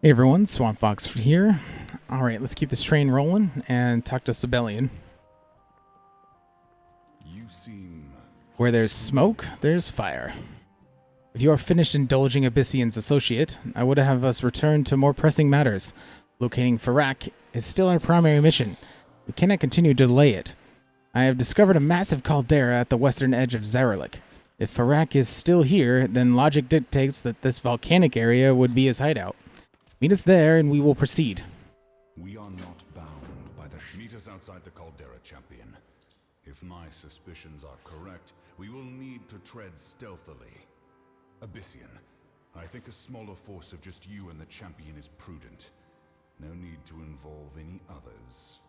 Hey everyone, Swamp Fox here. Alright, let's keep this train rolling and talk to Sibelian. You seem... Where there's smoke, there's fire. If you are finished indulging Abyssian's associate, I would have us return to more pressing matters. Locating Farak is still our primary mission. We cannot continue to delay it. I have discovered a massive caldera at the western edge of Zaralek. If Farak is still here, then logic dictates that this volcanic area would be his hideout. Meet us there, and we will proceed. We are not bound by the... Meet us outside the caldera, champion. If my suspicions are correct, we will need to tread stealthily. Abyssian, I think a smaller force of just you and the champion is prudent. No need to involve any others.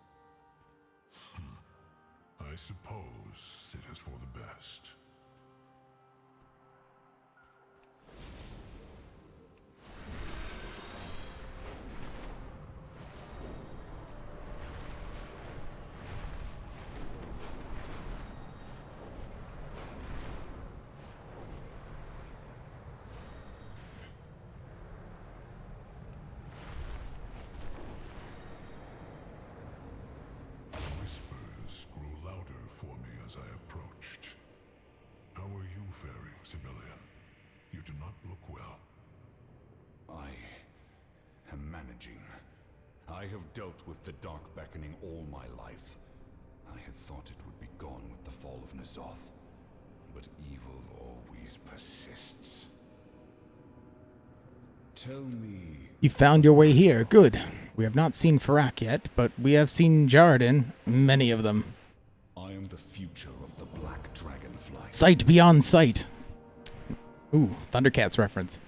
I suppose it is for the best. Whispers grew louder for me as I approached. How are you faring, Civilian? You do not look well. I am managing. I have dealt with the Dark Beckoning all my life. I had thought it would be gone with the fall of N'Zoth, but evil always persists. Tell me... You found your way here. Good. We have not seen Farak yet, but we have seen Jarden. Many of them. I am the future of the Black Dragonfly. Sight beyond sight. Ooh, Thundercats reference.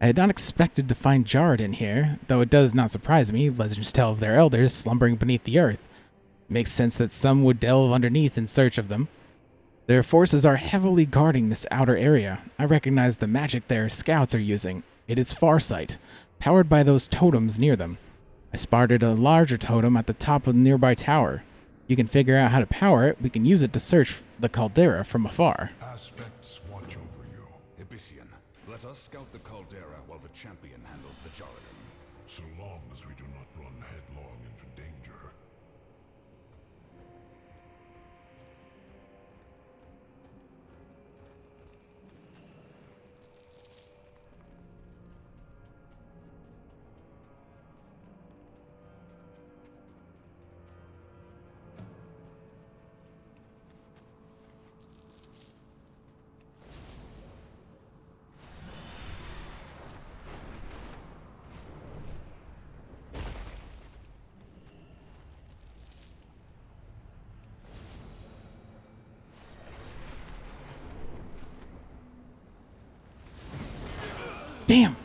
I had not expected to find Jarden here, though it does not surprise me. Legends tell of their elders slumbering beneath the earth. It makes sense that some would delve underneath in search of them. Their forces are heavily guarding this outer area. I recognize the magic their scouts are using. It is Farsight, powered by those totems near them. I spotted a larger totem at the top of the nearby tower. You can figure out how to power it. We can use it to search the caldera from afar. Aspects watch over you. Abyssian, let us scout the caldera while the champion handles the Jarden. So long as we do not run headlong into danger. Damn!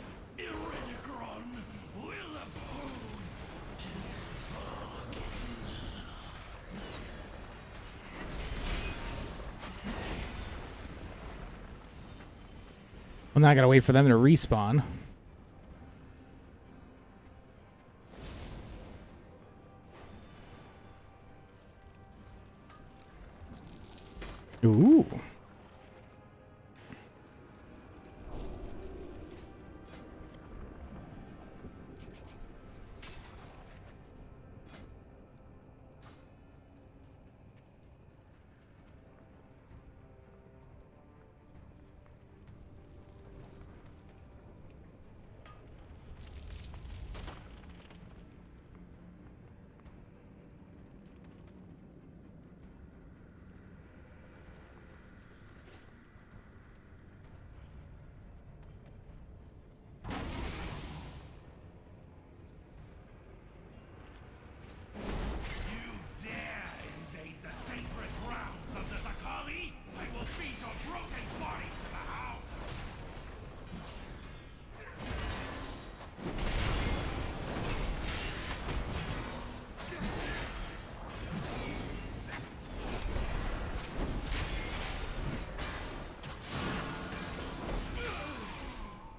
Well, now I gotta wait for them to respawn. Ooh. Dare invade the sacred grounds of the Zakali? I will feed your broken body to the house!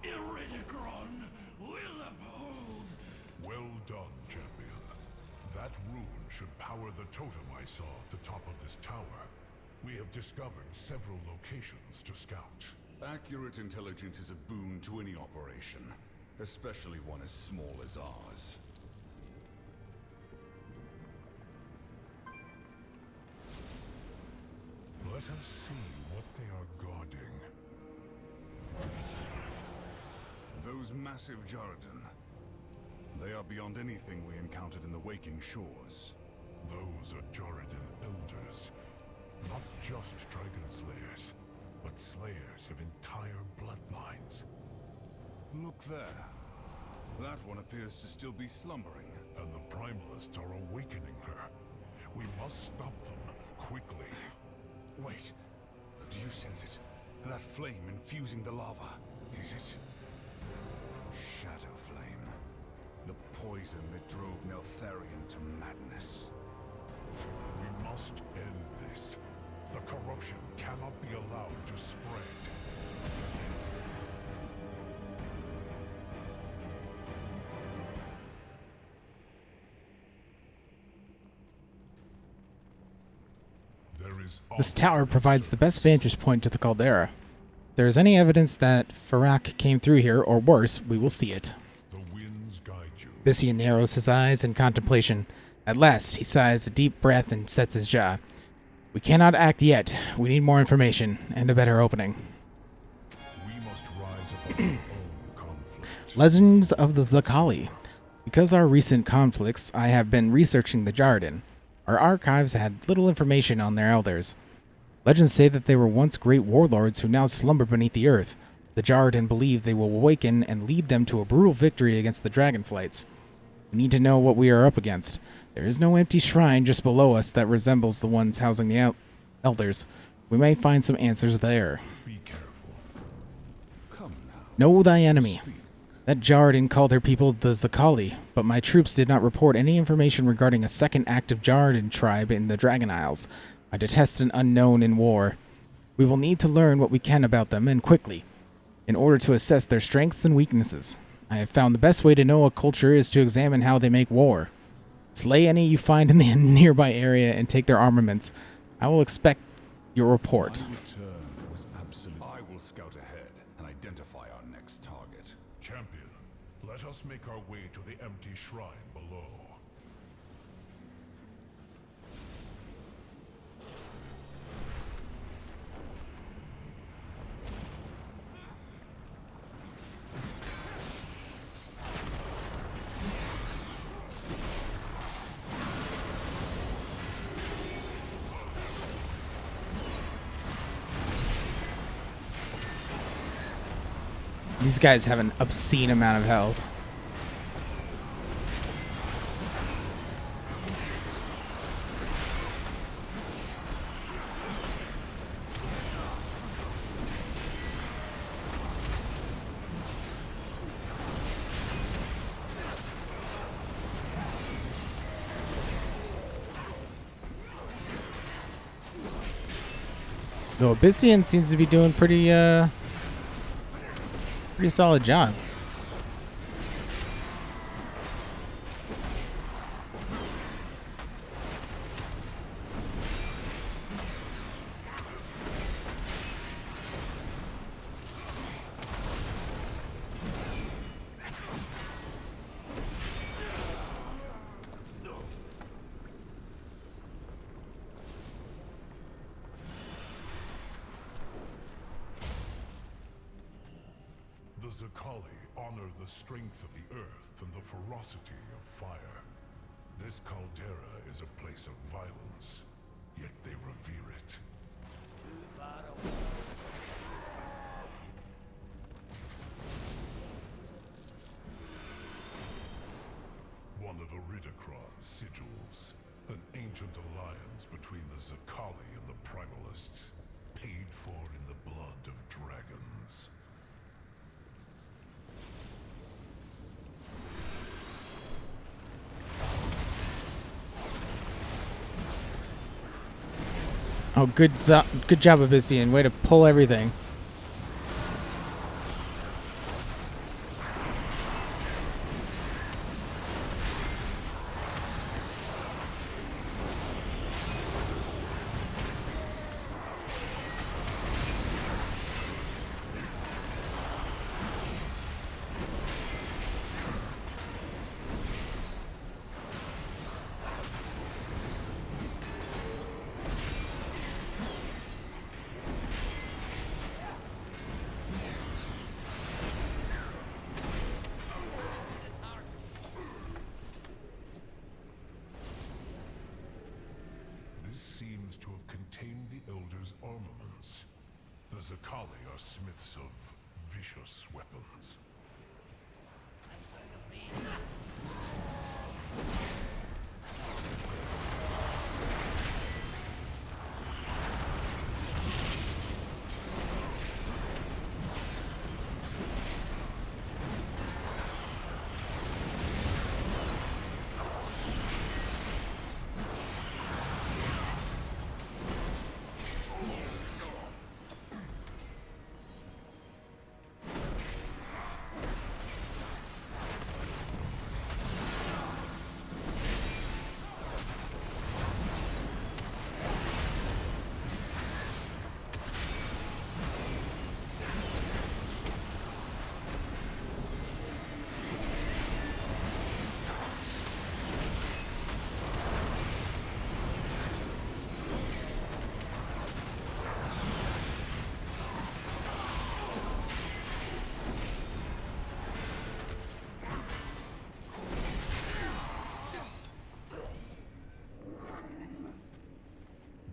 Iridicron will uphold! Well done, champion. That rune should power the totem I saw at the top of this tower. We have discovered several locations to scout. Accurate intelligence is a boon to any operation. especially one as small as ours. Let us see what they are guarding. Those massive Jarden. They are beyond anything we encountered in the Waking Shores. Those are Jarden elders. Not just dragon slayers, but slayers of entire bloodlines. Look there. That one appears to still be slumbering. And the Primalists are awakening her. We must stop them, quickly. Wait. Do you sense it? That flame infusing the lava. Is it? Shadow flame. The poison that drove Neltharion to madness. We must end this. The corruption cannot be allowed to spread. This tower provides the best vantage point to the caldera. If there is any evidence that Farak came through here, or worse, we will see it. The winds guide you. Bisian narrows his eyes in contemplation. At last, he sighs a deep breath and sets his jaw. We cannot act yet. We need more information, and a better opening. We must rise above our own conflict. Legends of the Zakali. Because our recent conflicts, I have been researching the Jarden. Our archives had little information on their elders. Legends say that they were once great warlords who now slumber beneath the earth. The Jarden believe they will awaken and lead them to a brutal victory against the Dragonflights. We need to know what we are up against. There is no empty shrine just below us that resembles the ones housing the elders. We may find some answers there. Be careful. Come now. Know thy enemy. That Jarden called her people the Zakali, but my troops did not report any information regarding a second active Jarden tribe in the Dragon Isles. I detest an unknown in war. We will need to learn what we can about them, and quickly, in order to assess their strengths and weaknesses. I have found the best way to know a culture is to examine how they make war. Slay any you find in the nearby area and take their armaments. I will expect your report. My return was absolute. I will scout ahead and identify our next target. Champion, let us make our way to the empty shrine below. These guys have an obscene amount of health. Though Bisian seems to be doing pretty solid job. The Zakali honor the strength of the earth and the ferocity of fire. This caldera is a place of violence, yet they revere it. One of Iridacron's sigils, an ancient alliance between the Zakali and the Primalists, paid for in the blood of dragons. Oh, good job, Abyssean. Way to pull everything. seems to have contained the Elder's armaments. The Zakali are smiths of vicious weapons.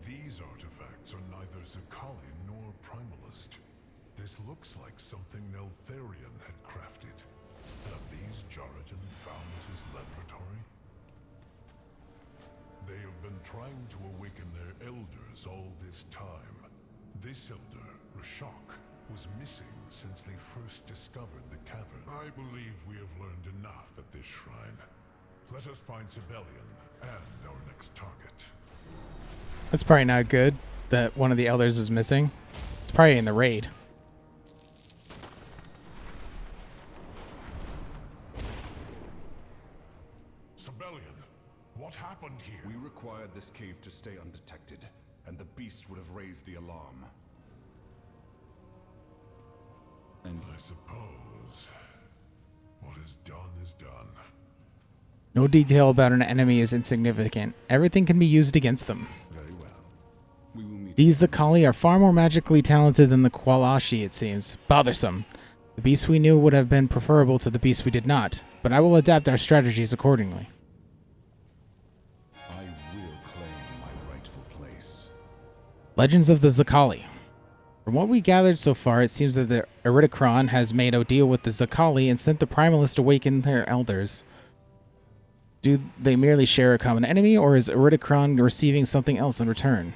These artifacts are neither Zakali nor Primalist. This looks like something Neltharion had crafted. Have these Jaratan found his laboratory? They have been trying to awaken their elders all this time. This elder, Rashok, was missing since they first discovered the cavern. I believe we have learned enough at this shrine. Let us find Sibelian and our next target. That's probably not good that one of the elders is missing. It's probably in the raid. Sibelian, what happened here? We required this cave to stay undetected, and the beast would have raised the alarm. And I suppose what is done is done. No detail about an enemy is insignificant. Everything can be used against them. Very well. We will meet. These Zakali are far more magically talented than the Qualashi, it seems. Bothersome. The beast we knew would have been preferable to the beast we did not, but I will adapt our strategies accordingly. I will claim my rightful place. Legends of the Zakali. From what we gathered so far, it seems that the Eridikron has made a deal with the Zakali and sent the Primalist to awaken their elders. Do they merely share a common enemy, or is Eridikron receiving something else in return?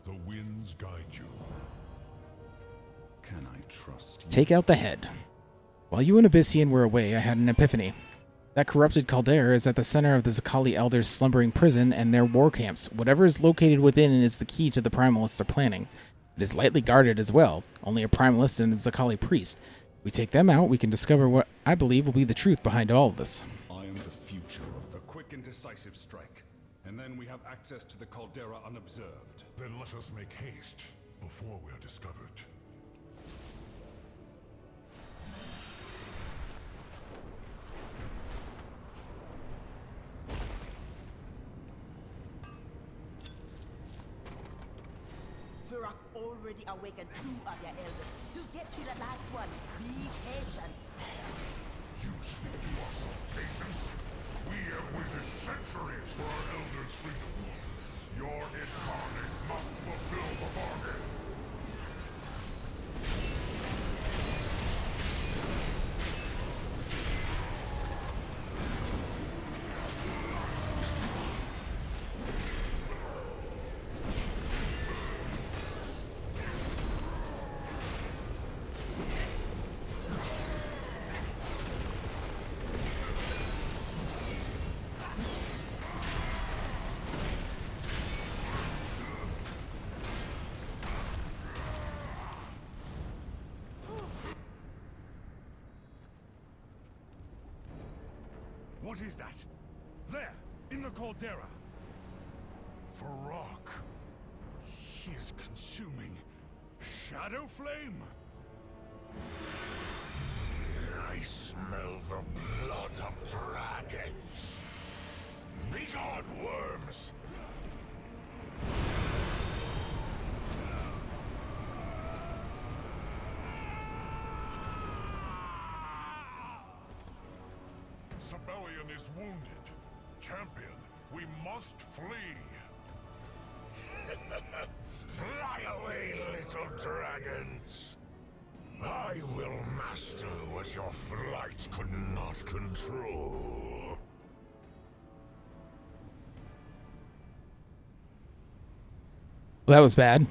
The winds guide you. Can I trust you? Take out the head. While you and Abyssian were away, I had an epiphany. That corrupted caldera is at the center of the Zakali elders' slumbering prison and their war camps. Whatever is located within is the key to the Primalists are planning. It is lightly guarded as well. Only a Primalist and a Zakali priest. If we take them out, we can discover what I believe will be the truth behind all of this. I am the future of the quick and decisive strike, and then we have access to the caldera unobserved. Then let us make haste before we are discovered. Farak already awakened 2 of their elders. To get to the last one, be patient. You speak to us of patience? We have waited centuries for our elders' freedom. Your incarnate must fulfill the bargain. What is that? There, in the caldera. Farak. He is consuming shadow flame. I smell the blood of dragons. Begone, worms! Sibelian is wounded. Champion, we must flee. Fly away, little dragons. I will master what your flight could not control. Well, that was bad.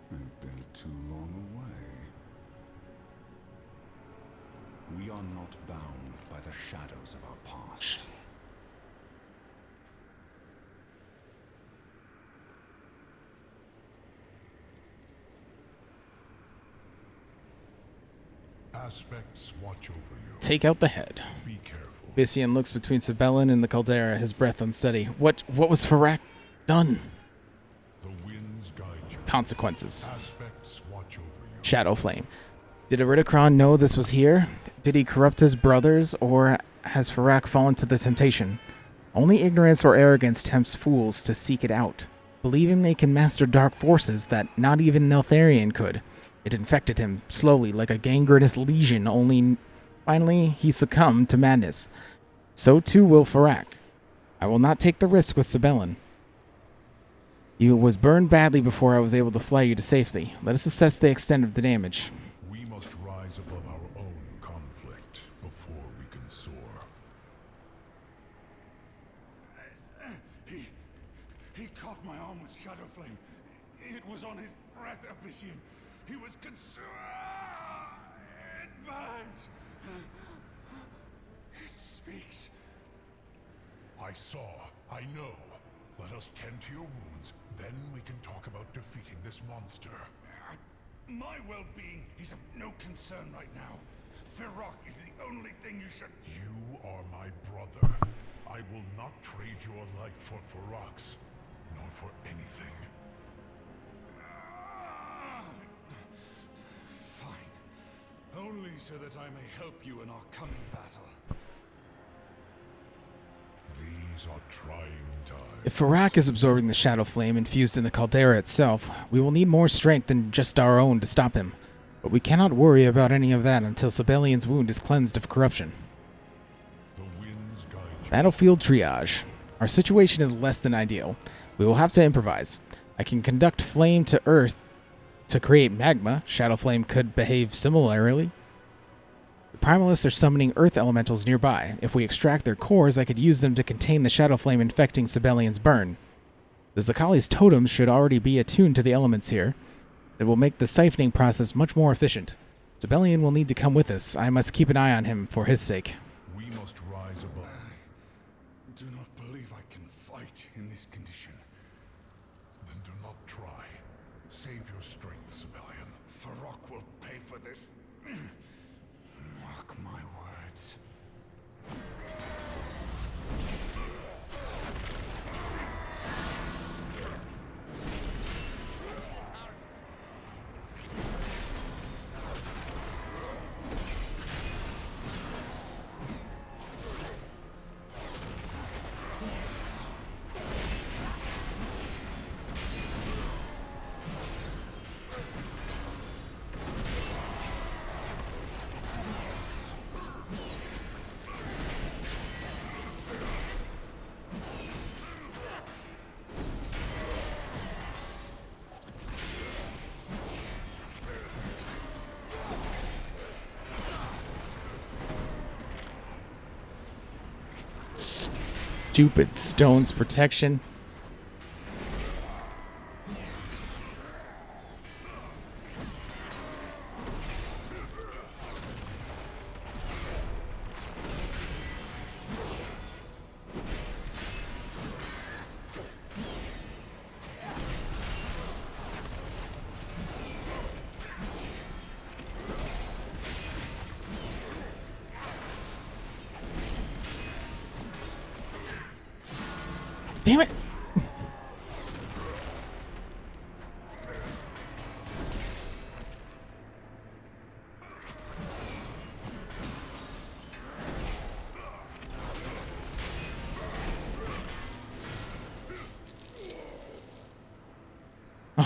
I've been too long away. We are not bound by the shadows of our past. Aspects watch over you. Take out the head. Be careful. Bissian looks between Sibelian and the caldera, his breath unsteady. What was Farak done? The winds guide you. Consequences. Aspects watch over you. Shadow Flame. Did Iridikron know this was here? Did he corrupt his brothers, or has Farak fallen to the temptation? Only ignorance or arrogance tempts fools to seek it out, believing they can master dark forces that not even Neltharion could. It infected him, slowly, like a gangrenous lesion, only finally he succumbed to madness. So too will Farak. I will not take the risk with Sibelian. You was burned badly before I was able to fly you to safety. Let us assess the extent of the damage. We must rise above our own conflict before we can soar. He caught my arm with Shadow Flame. It was on his breath, Abyssian. He was consumed. It burns. He speaks. I saw. I know. Let us tend to your wounds. Then we can talk about defeating this monster. My well-being is of no concern right now. Farak is the only thing you should... You are my brother. I will not trade your life for Farak's, nor for anything. Fine. Only so that I may help you in our coming battle. These are trying times. If Farak is absorbing the Shadow Flame infused in the caldera itself, we will need more strength than just our own to stop him. But we cannot worry about any of that until Sibelian's wound is cleansed of corruption. The winds guide you. Battlefield triage. Our situation is less than ideal. We will have to improvise. I can conduct flame to earth to create magma. Shadow Flame could behave similarly. The Primalists are summoning earth elementals nearby. If we extract their cores, I could use them to contain the Shadow Flame infecting Sibelian's burn. The Zakali's totems should already be attuned to the elements here. It will make the siphoning process much more efficient. Sibelian will need to come with us. I must keep an eye on him for his sake. We must rise above. I do not believe I can fight in this condition. Then do not try. Save your strength, Sibelian. Farak will pay for this. Mark my words. Stupid stone's protection. Damn it!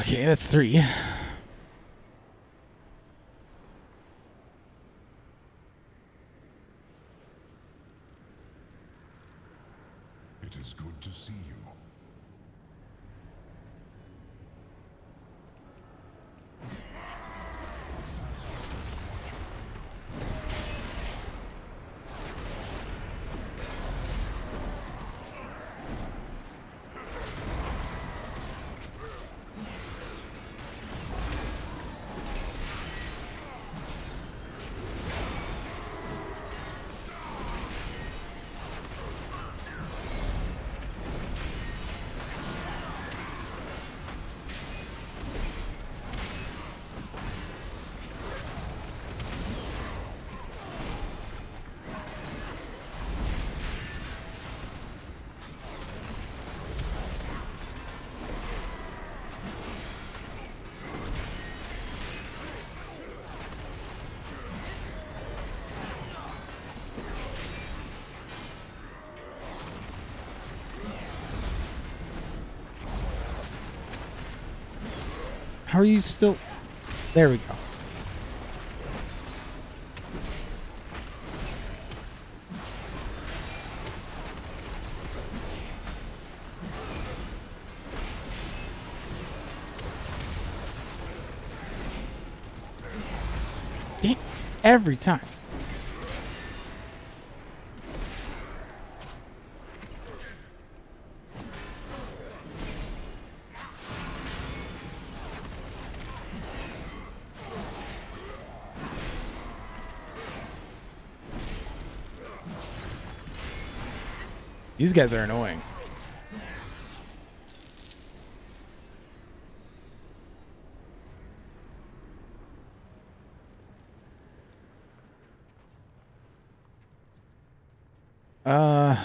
Okay, that's 3. It is good to see you. How are you still... There we go. Dang, every time. These guys are annoying.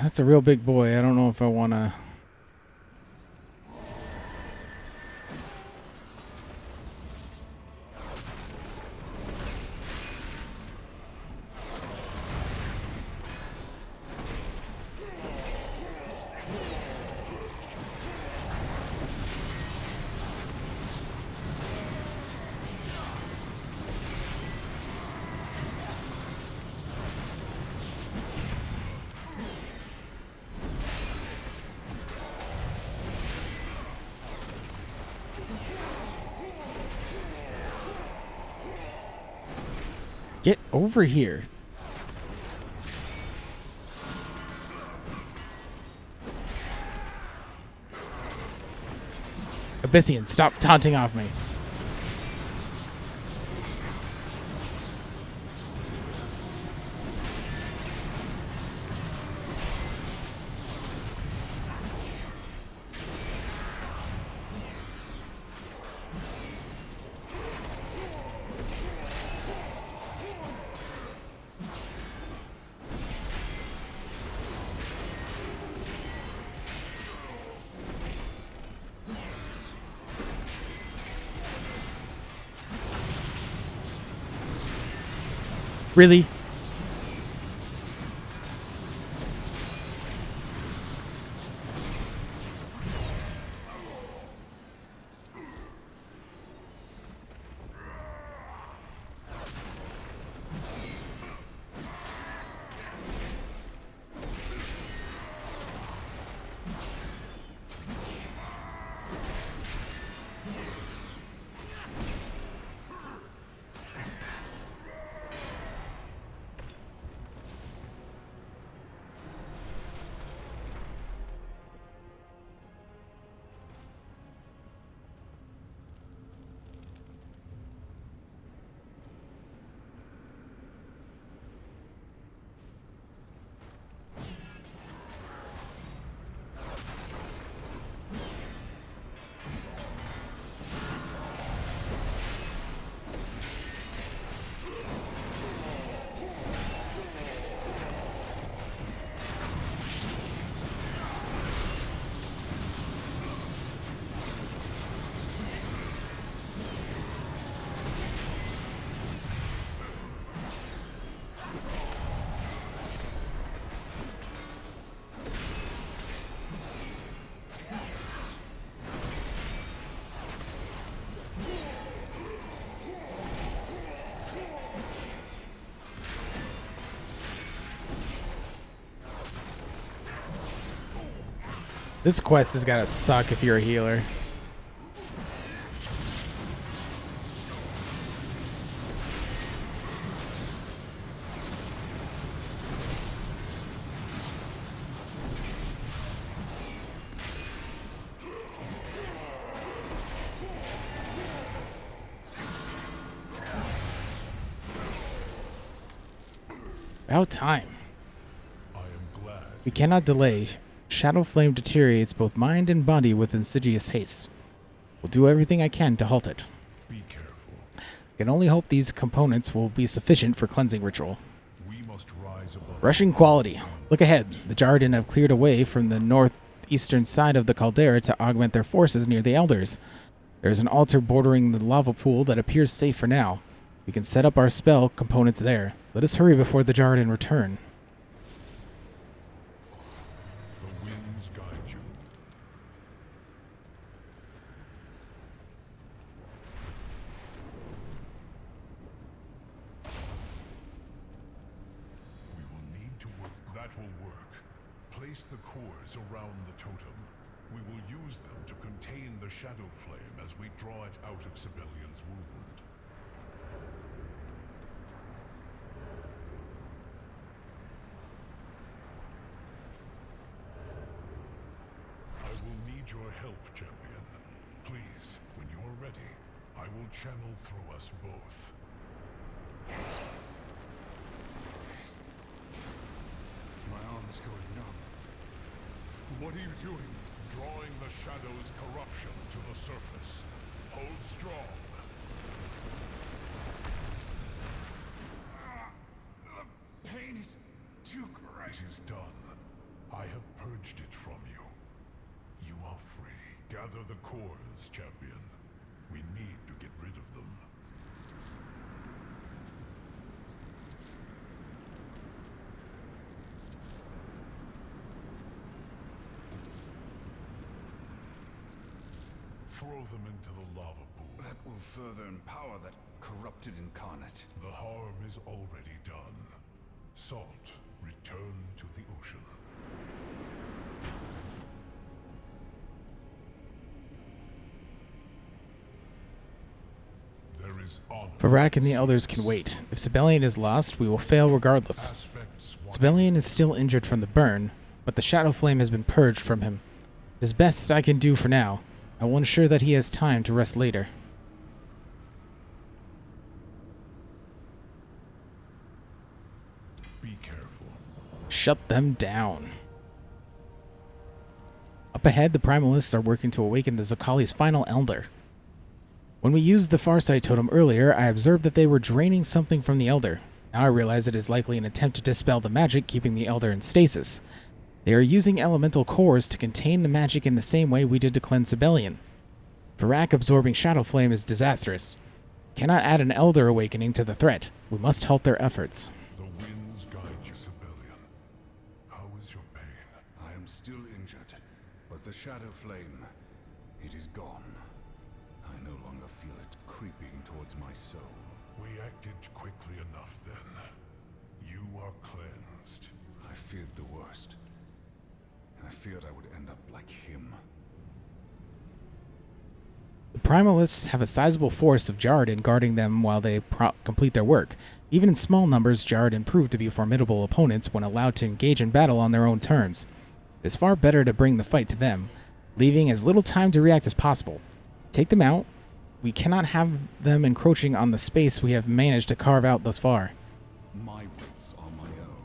That's a real big boy. I don't know if I want to... Get over here. Abyssian, stop taunting off me. Really? This quest has gotta suck if you're a healer. About time. I am glad. We cannot delay. Shadow Flame deteriorates both mind and body with insidious haste. Will do everything I can to halt it. Be careful. I can only hope these components will be sufficient for cleansing ritual. We must rise above. Rushing quality. Look ahead. The Jarden have cleared away from the northeastern side of the caldera to augment their forces near the Elders. There is an altar bordering the lava pool that appears safe for now. We can set up our spell components there. Let us hurry before the Jarden return. The winds guide you. We will need to work. That will work. Place the cores around the totem. We will use them to contain the shadow flame as we draw it out of Sibelian's wound. I will need your help, champion. Please, when you are ready, I will channel through us both. My arm is going numb. What are you doing? Drawing the shadow's corruption to the surface. Hold strong. The pain is too great. It is done. I have purged it from you. You are free. Gather the cores, champion. We need to get rid of them. Throw them into the lava pool. That will further empower that corrupted incarnate. The harm is already done. Salt, return to the ocean. There is honor. Farak and the Elders can wait. If Sibelian is lost, we will fail regardless. Aspects Sibelian is still injured from the burn, but the Shadow Flame has been purged from him. It is best I can do for now. I will ensure that he has time to rest later. Be careful. Shut them down. Up ahead, the Primalists are working to awaken the Zakali's final Elder. When we used the Farsight Totem earlier, I observed that they were draining something from the Elder. Now I realize it is likely an attempt to dispel the magic keeping the Elder in stasis. They are using elemental cores to contain the magic in the same way we did to cleanse Sibelian. Farak absorbing Shadow Flame is disastrous. Cannot add an Elder awakening to the threat. We must halt their efforts. The winds guide you, Sibelian. How is your pain? I am still injured, but the shadow flame, it is gone. I no longer feel it creeping towards my soul. We acted quickly enough then. You are cleansed. I feared the worst. I feared I would end up like him. The Primalists have a sizable force of Jarden guarding them while they complete their work. Even in small numbers, Jarden prove to be formidable opponents when allowed to engage in battle on their own terms. It is far better to bring the fight to them, leaving as little time to react as possible. Take them out. We cannot have them encroaching on the space we have managed to carve out thus far. My wits are my own.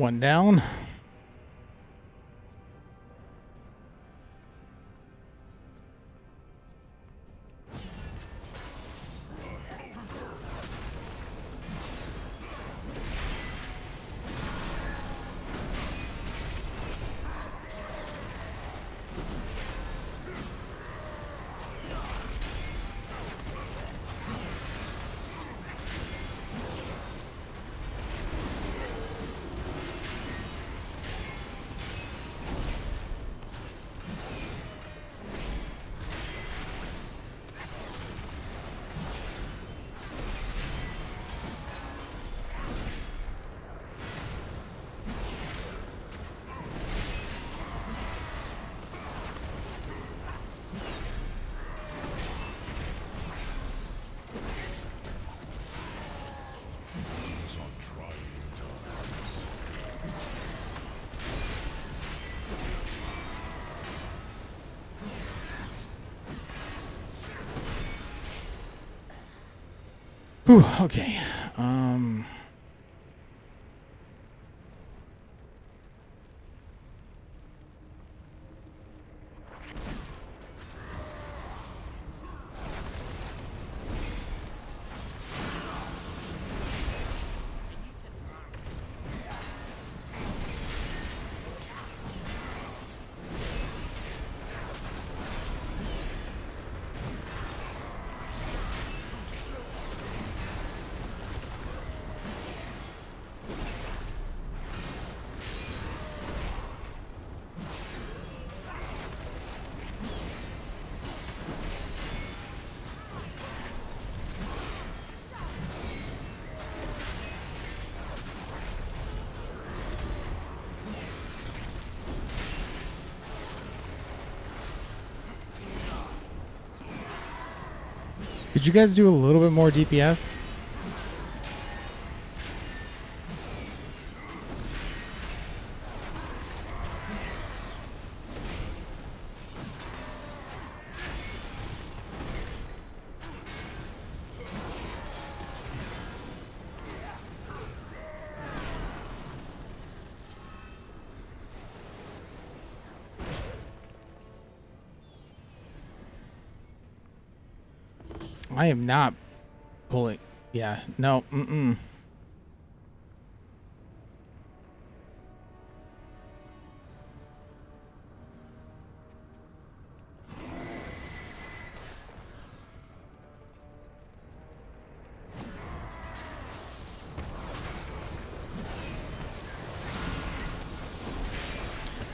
One down. Whew, okay. Could you guys do a little bit more DPS? I am not pulling. Yeah, no,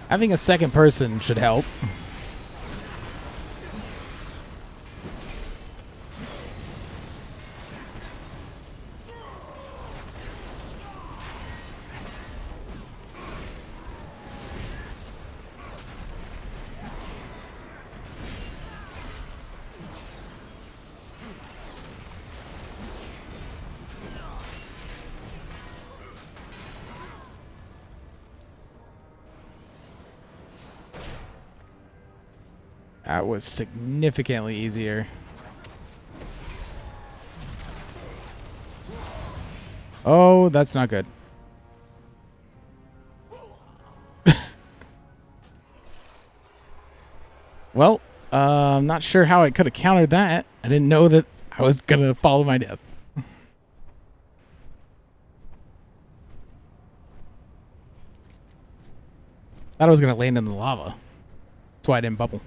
Having a second person should help. That was significantly easier. Oh, that's not good. Well, I'm not sure how I could have countered that. I didn't know that I was going to follow my death. Thought I was going to land in the lava. That's why I didn't bubble.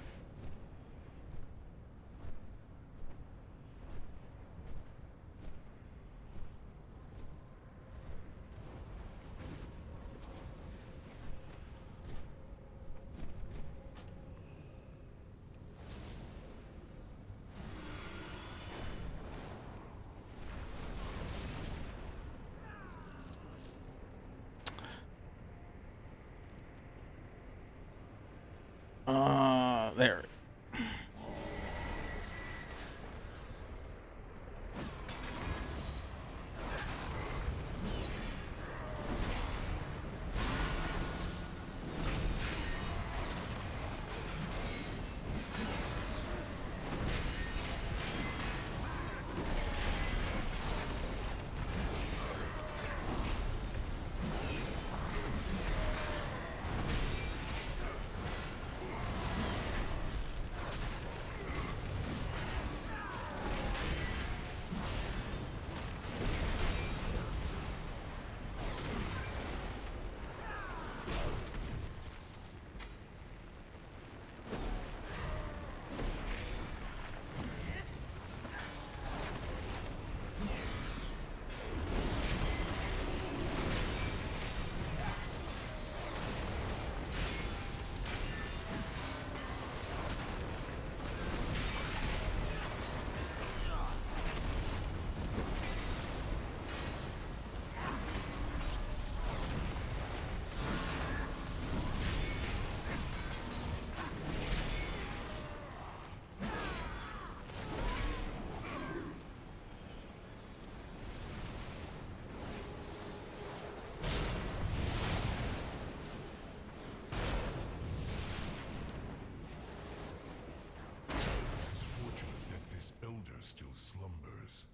still slumbers,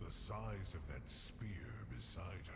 the size of that spear beside her.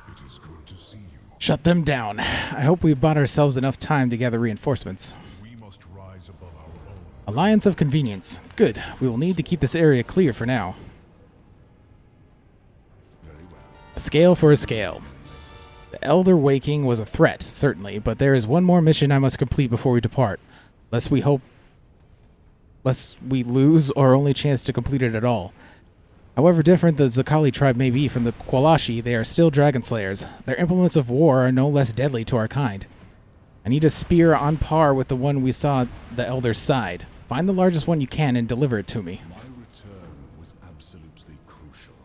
It is good to see you. Shut them down. I hope we bought ourselves enough time to gather reinforcements. We must rise above our own. Alliance of Convenience. Good. We will need to keep this area clear for now. Very well. A scale for a scale. The Elder Waking was a threat, certainly, but there is one more mission I must complete before we depart. Lest we lose our only chance to complete it at all. However different the Zakali tribe may be from the Qualashi, they are still dragon slayers. Their implements of war are no less deadly to our kind. I need a spear on par with the one we saw at the Elder's side. Find the largest one you can and deliver it to me. My return was absolutely crucial.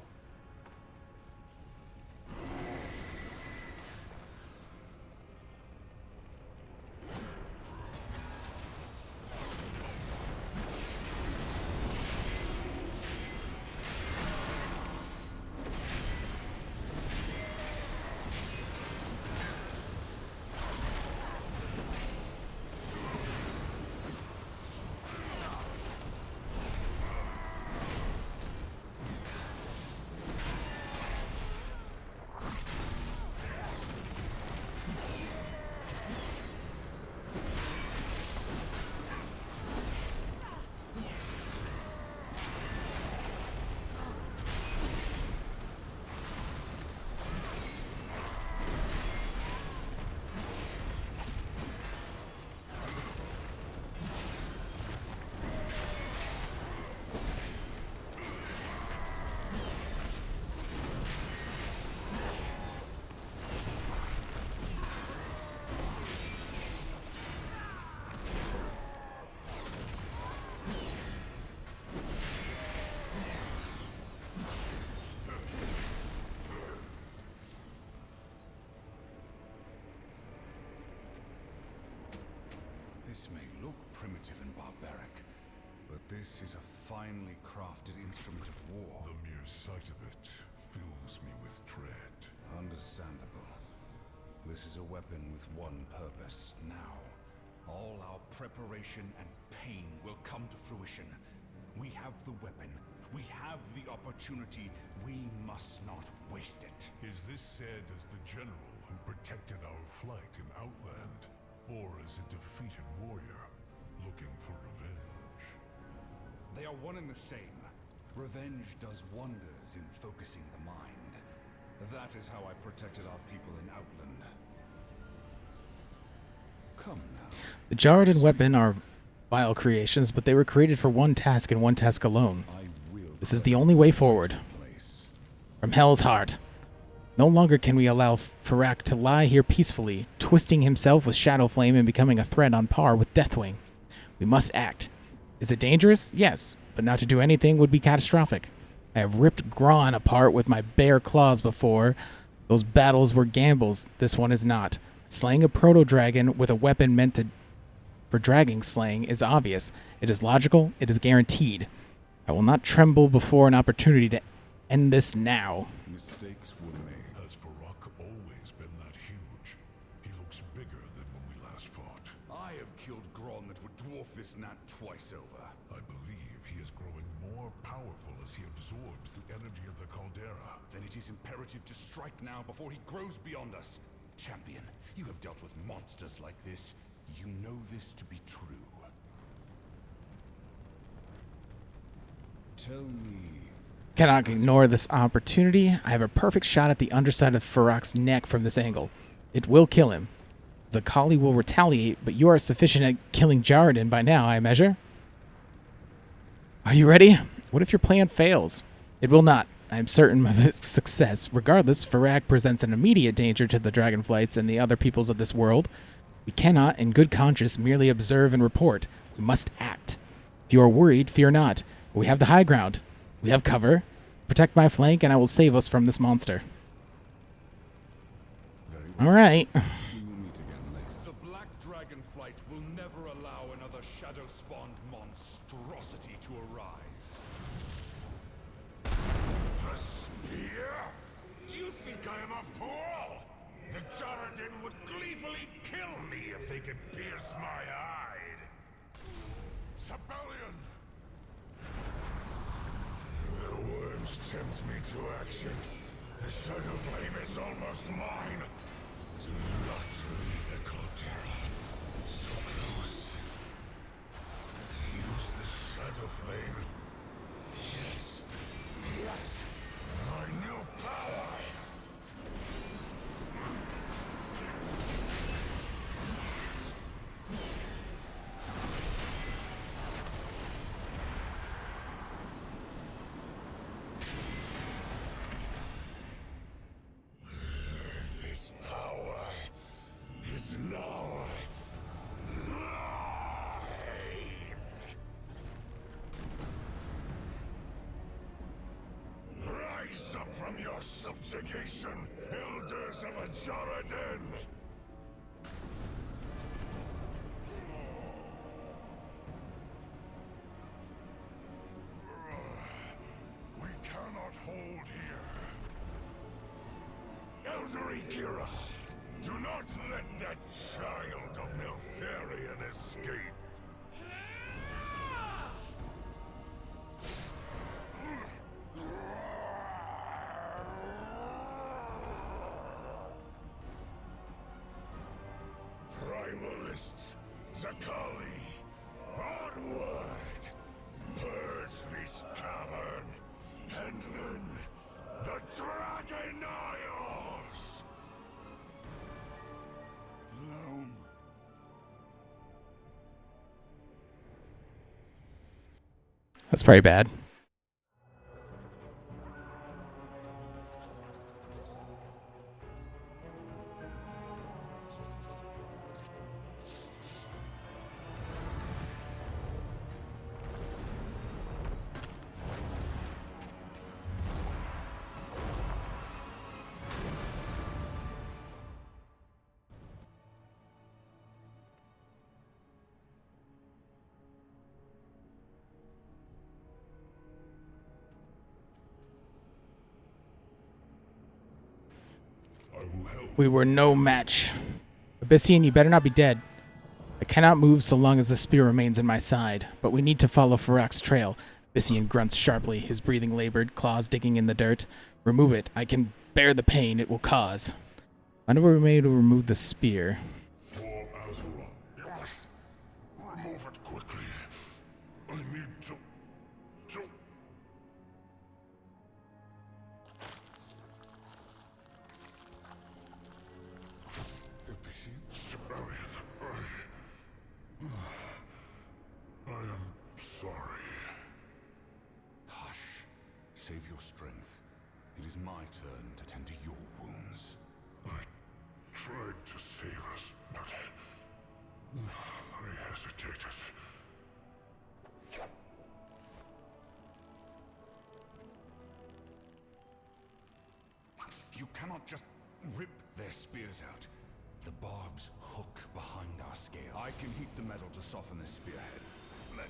This may look primitive and barbaric, but this is a finely crafted instrument of war. The mere sight of it fills me with dread. Understandable. This is a weapon with one purpose. Now, all our preparation and pain will come to fruition. We have the weapon. We have the opportunity. We must not waste it. Is this said as the general who protected our flight in Outland? Or as a defeated warrior looking for revenge? They are one and the same. Revenge does wonders in focusing the mind. That is how I protected our people in Outland. Come now. The Jard and weapon are vile creations, but they were created for one task and one task alone. I will. This is the only way forward. Place. From Hell's Heart. No longer can we allow Farak to lie here peacefully, twisting himself with Shadowflame and becoming a threat on par with Deathwing. We must act. Is it dangerous? Yes, but not to do anything would be catastrophic. I have ripped Gron apart with my bare claws before. Those battles were gambles. This one is not. Slaying a proto-dragon with a weapon meant for dragon slaying is obvious. It is logical. It is guaranteed. I will not tremble before an opportunity to end this now. Mistakes were made. Has Farak always been that huge? He looks bigger than when we last fought. I have killed Gron that would dwarf this gnat twice over. I believe he is growing more powerful as he absorbs the energy of the caldera. Then it is imperative to strike now before he grows beyond us. Champion, you have dealt with monsters like this. You know this to be true. Tell me... Cannot ignore this opportunity. I have a perfect shot at the underside of Farak's neck from this angle. It will kill him. Zakali will retaliate, but you are sufficient at killing Jaredin by now, I measure. Are you ready? What if your plan fails? It will not. I am certain of its success. Regardless, Farak presents an immediate danger to the dragonflights and the other peoples of this world. We cannot, in good conscience, merely observe and report. We must act. If you are worried, fear not. We have the high ground. We have cover. Protect my flank, and I will save us from this monster. Very well. All right. We will meet again later. The Black Dragonflight will never allow another shadow-spawned monstrosity to arise. A spear? Do you think I am a fool? The Jaredin would gleefully kill me if they could pierce my hide. Sabellion! The worms tempt me to action. The Shadow Flame is almost mine. Do not leave the Caldera. So close. Use the Shadow Flame. Yes. Yes. My new power. This power is now mine. Rise up from your subjugation, elders of a Jaredin! We cannot hold here. Elderikira, do not let that child of Neltharion escape. Primalists, Zakali, onward! Purge this cavern, and then the Dragon Isles! Loam. That's pretty bad. I will help. We were no match. Abyssian, you better not be dead. I cannot move so long as the spear remains in my side, but we need to follow Farak's trail. Abyssian grunts sharply, his breathing labored, claws digging in the dirt. Remove it. I can bear the pain it will cause. I know we're made to remove the spear. For Azura, you must remove it quickly. I need to... Sabellion, I am sorry. Hush. Save your strength. It is my turn to tend to your wounds. I tried to save us, but I hesitated. You cannot just rip their spears out. The barbs hook behind our scale. I can heat the metal to soften the spearhead. Let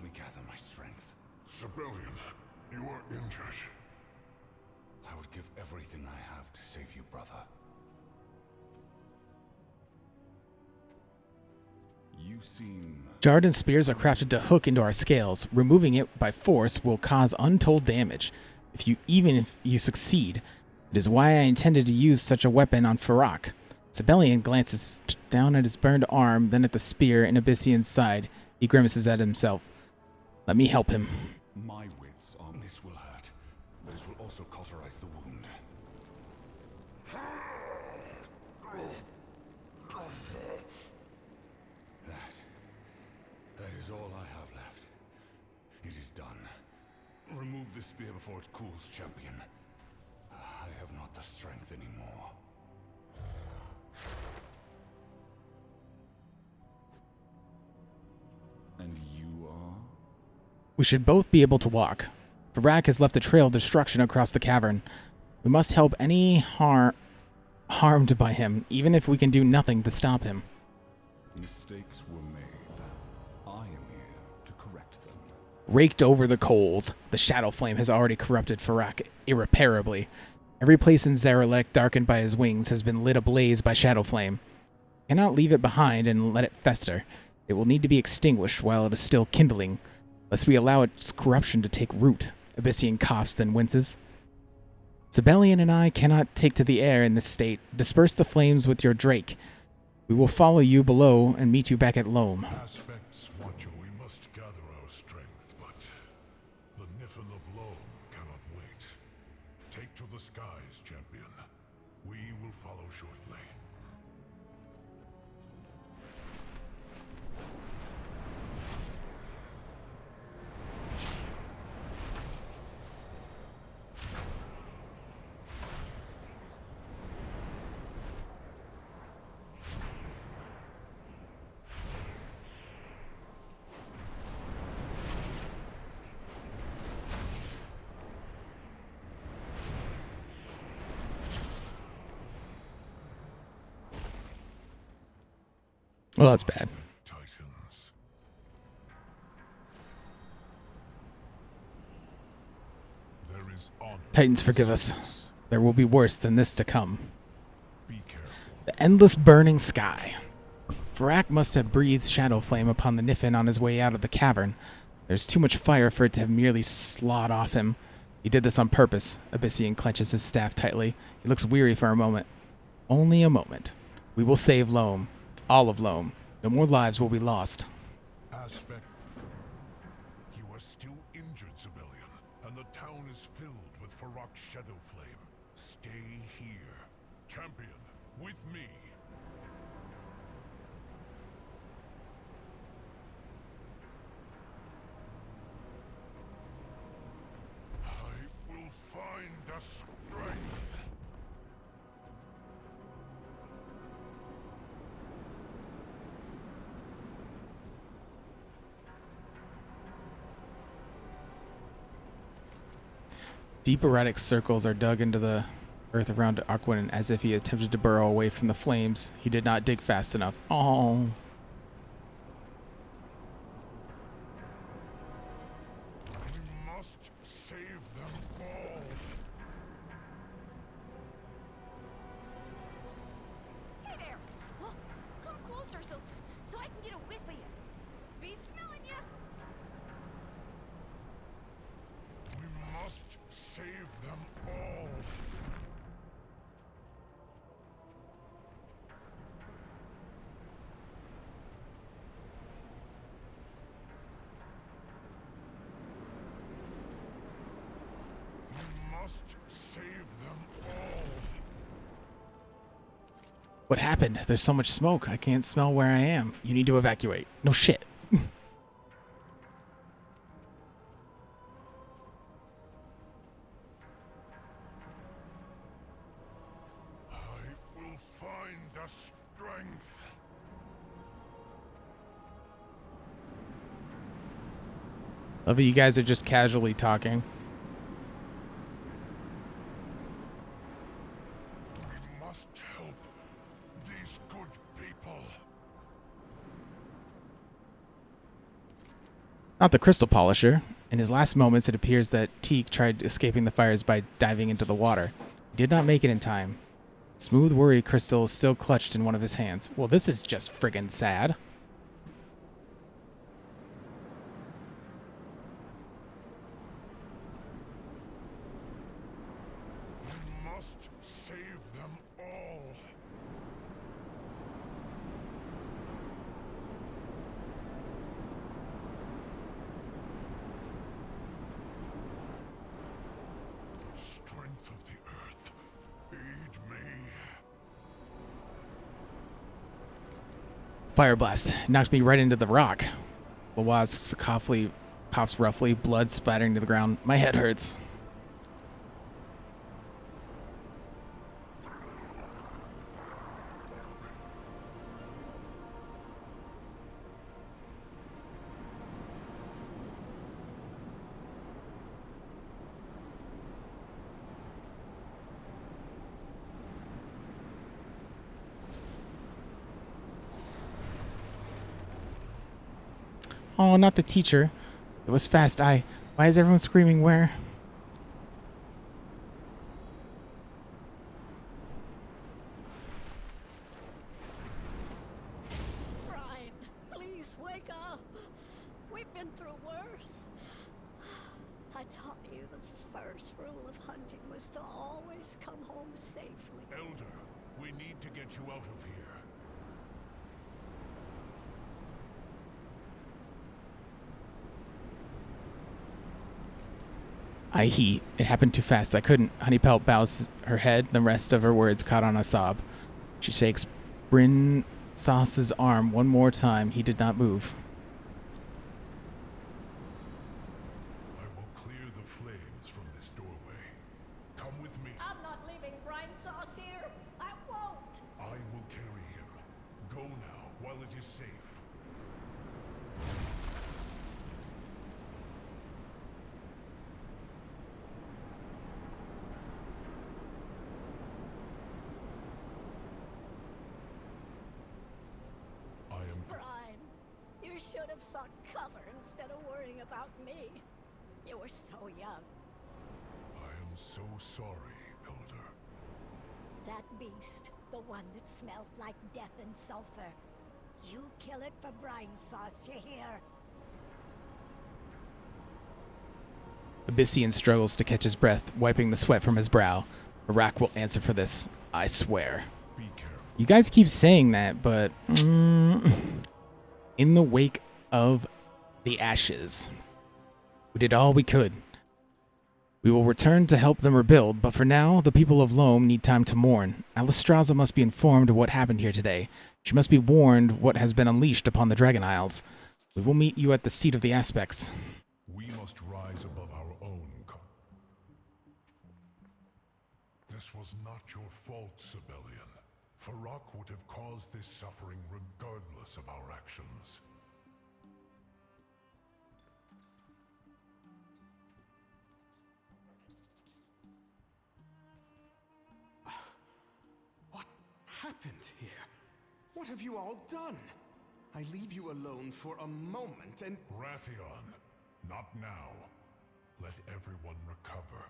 me gather my strength. Sabellion, you are injured. I would give everything I have to save you, brother. You seem... Jaredin's spears are crafted to hook into our scales. Removing it by force will cause untold damage. Even if you succeed, it is why I intended to use such a weapon on Farak. Sabellion glances down at his burned arm, then at the spear in Abyssian's side. He grimaces at himself. Let me help him. My wits are... This will hurt, but it will also cauterize the wound. That is all I have left. It is done. Remove this spear before it cools, champion. I have not the strength anymore. And you are? We should both be able to walk. Farak has left a trail of destruction across the cavern. We must help any harmed by him, even if we can do nothing to stop him. Mistakes were made. I am here to correct them. Raked over the coals, the shadow flame has already corrupted Farak irreparably. Every place in Zaralek darkened by his wings has been lit ablaze by shadow flame. Cannot leave it behind and let it fester. It will need to be extinguished while it is still kindling, lest we allow its corruption to take root. Abyssian coughs, then winces. Sibelian and I cannot take to the air in this state. Disperse the flames with your drake. We will follow you below and meet you back at Loam. Aspects want you. We must gather our strength, but the Niffen of Loam cannot wait. Take to the skies, champion. We will follow shortly. Well, that's bad. Titans. There is honor. Titans, forgive us. There will be worse than this to come. Be careful. The endless burning sky. Farak must have breathed shadow flame upon the Niffen on his way out of the cavern. There's too much fire for it to have merely slawed off him. He did this on purpose. Abyssian clenches his staff tightly. He looks weary for a moment. Only a moment. We will save Loam. All of Loam. No more lives will be lost. Aspect. You are still injured, Sibelian, and the town is filled with Farak's shadow flame. Stay here. Champion, with me. I will find the strength. Deep erratic circles are dug into the earth around Aquin as if he attempted to burrow away from the flames. He did not dig fast enough. Oh. We must save them all. Hey there! Oh, come closer so I can get a whiff of you. Be smelling you. We must save them all. We must save them all. What happened? There's so much smoke. I can't smell where I am. You need to evacuate. No shit. I will find the strength. Love it, you guys are just casually talking. We must help these good people. Not the crystal polisher. In his last moments, it appears that Teak tried escaping the fires by diving into the water. He did not make it in time. Smooth worry crystal is still clutched in one of his hands. Well, this is just friggin' sad. We must save them all. Strength of the earth, aid me. Fire blast knocked me right into the rock. Lawaz coughs roughly, blood splattering to the ground. My head hurts. Oh, not the teacher. It was fast. Why is everyone screaming where? Brian, please wake up. We've been through worse. I taught you the first rule of hunting was to always come home safely. Elder, we need to get you out of here. It happened too fast. I couldn't. Honeypelt bows her head. The rest of her words caught on a sob. She shakes Bryn Sauce's arm one more time. He did not move. I will clear the flames from this doorway. Come with me. I'm not leaving Brian Sauce here. I won't. I will carry him. Go now, while it is safe. Brian, you should have sought cover instead of worrying about me. You were so young. I am so sorry, Elder. That beast, the one that smelled like death and sulfur. You kill it for Brian Sauce, you hear? Abyssian struggles to catch his breath, wiping the sweat from his brow. Farak will answer for this, I swear. Be careful. You guys keep saying that, but in the wake of the ashes, we did all we could. We will return to help them rebuild, but for now, the people of Loam need time to mourn. Alistraza must be informed of what happened here today. She must be warned what has been unleashed upon the Dragon Isles. We will meet you at the seat of the aspects. We must rise above our own. This was not your fault, Sibelian. Farak would have caused this suffering regardless of our actions. What happened here? What have you all done? I leave you alone for a moment and... Rathion, not now. Let everyone recover.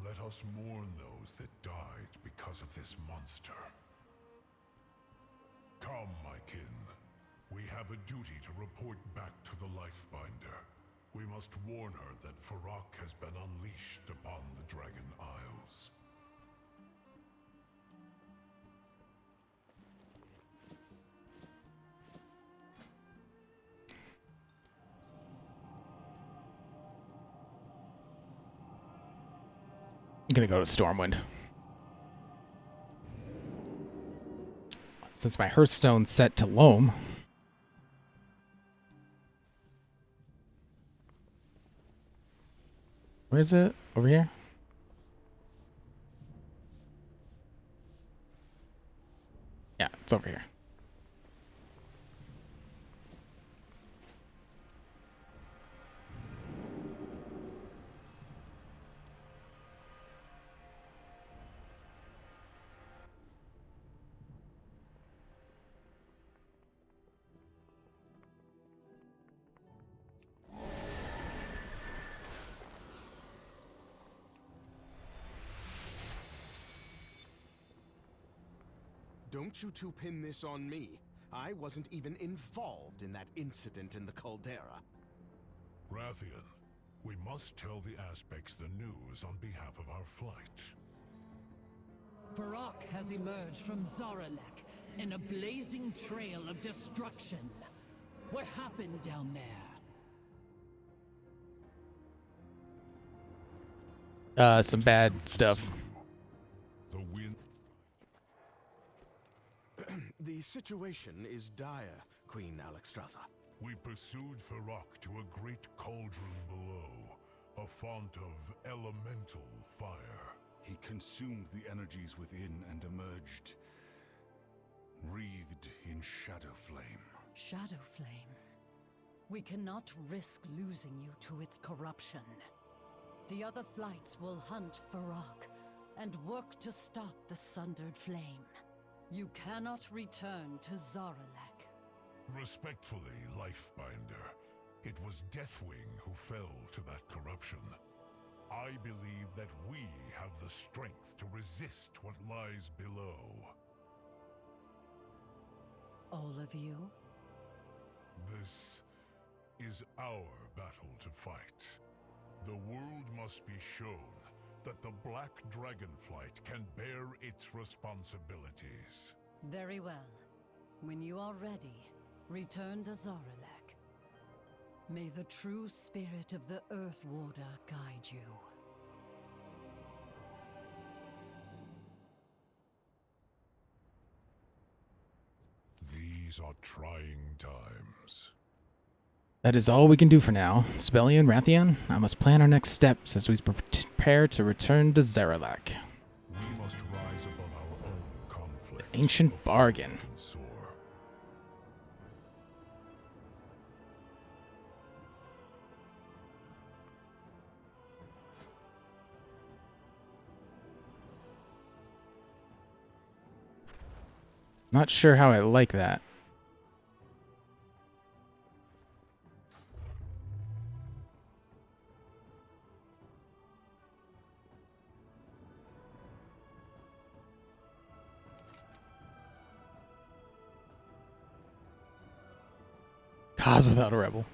Let us mourn those that died because of this monster. Come, my kin. We have a duty to report back to the Lifebinder. We must warn her that Farak has been unleashed upon the Dragon Isles. I'm gonna go to Stormwind. Since my Hearthstone's set to Loam. Where is it? Over here? Yeah, it's over here. Don't you two pin this on me. I wasn't even involved in that incident in the caldera. Rathian, we must tell the Aspects the news on behalf of our flight. Farak has emerged from Zaralek in a blazing trail of destruction. What happened down there? Some bad stuff. The wind. The situation is dire, Queen Alexstrasza. We pursued Farak to a great cauldron below, a font of elemental fire. He consumed the energies within and emerged, wreathed in shadow flame. Shadow Flame. We cannot risk losing you to its corruption. The other flights will hunt Farak and work to stop the Sundered Flame. You cannot return to Zaralek. Respectfully, Lifebinder, it was Deathwing who fell to that corruption. I believe that we have the strength to resist what lies below. All of you? This is our battle to fight. The world must be shown that the Black Dragonflight can bear its responsibilities. Very well. When you are ready, return to Zaralek. May the true spirit of the Earth Warder guide you. These are trying times. That is all we can do for now. Sibelian, Rathian, I must plan our next steps as we prepare to return to Zaralek. We must rise above our own conflict. Ancient before bargain. we can soar. Not sure how I like that. Cause without a rebel.